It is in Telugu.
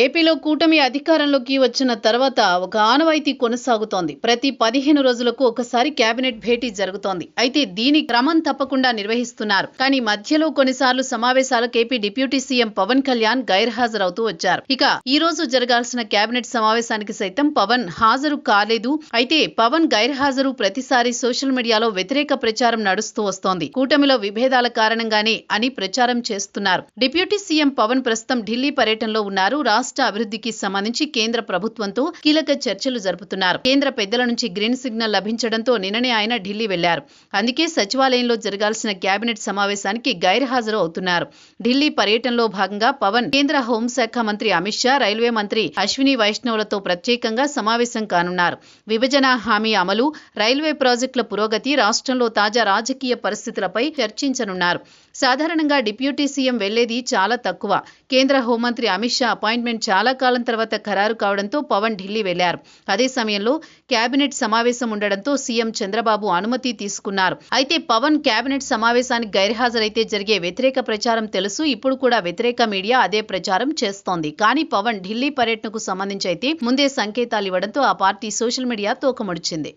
ఏపీలో కూటమి అధికారంలోకి వచ్చిన తర్వాత ఒక ఆనవాయితీ కొనసాగుతోంది. ప్రతి 15 రోజులకు ఒకసారి కేబినెట్ భేటీ జరుగుతోంది. అయితే దీని క్రమం తప్పకుండా నిర్వహిస్తున్నారు. కానీ మధ్యలో కొన్నిసార్లు సమావేశాలకు AP deputy CM Pawan Kalyan గైర్హాజరవుతూ వచ్చారు. ఇక ఈ రోజు జరగాల్సిన కేబినెట్ సమావేశానికి సైతం పవన్ హాజరు కాలేదు. అయితే పవన్ గైర్హాజరు ప్రతిసారి సోషల్ మీడియాలో వ్యతిరేక ప్రచారం నడుస్తూ వస్తోంది. కూటమిలో విభేదాల కారణంగానే అని ప్రచారం చేస్తున్నారు. డిప్యూటీ సీఎం పవన్ ప్రస్తుతం ఢిల్లీ పర్యటనలో ఉన్నారు. రాష్ట్ర అభివృద్ధికి సంబంధించి కేంద్ర ప్రభుత్వంతో కీలక చర్చలు జరుపుతున్నారు. కేంద్ర పెద్దల నుంచి గ్రీన్ సిగ్నల్ లభించడంతో నిన్ననే ఆయన ఢిల్లీ వెళ్లారు. అందుకే సచివాలయంలో జరగాల్సిన కేబినెట్ సమావేశానికి గైర్హాజరు అవుతున్నారు. ఢిల్లీ పర్యటనలో భాగంగా పవన్ కేంద్ర హోంశాఖ మంత్రి అమిత్ షా, రైల్వే మంత్రి అశ్విని వైష్ణవ్లతో ప్రత్యేకంగా సమావేశం కానున్నారు. విభజన హామీ అమలు, రైల్వే ప్రాజెక్టుల పురోగతి, రాష్ట్రంలో తాజా రాజకీయ పరిస్థితులపై చర్చించనున్నారు. సాధారణంగా డిప్యూటీ సీఎం వెళ్లేది చాలా తక్కువ. కేంద్ర హోంమంత్రి అమిత్ షా అపాయింట్మెంట్ చాలా కాలం తర్వాత ఖరారు కావడంతో పవన్ ఢిల్లీ వెళ్లారు. అదే సమయంలో కేబినెట్ సమావేశం ఉండడంతో సీఎం చంద్రబాబు అనుమతి తీసుకున్నారు. అయితే పవన్ కేబినెట్ సమావేశానికి గైర్హాజరైతే జరిగే వ్యతిరేక ప్రచారం తెలుసు. ఇప్పుడు కూడా వ్యతిరేక మీడియా అదే ప్రచారం చేస్తోంది. కానీ పవన్ ఢిల్లీ పర్యటనకు సంబంధించి అయితే ముందే సంకేతాలు ఇవ్వడంతో ఆ పార్టీ సోషల్ మీడియా తోకముడిచింది.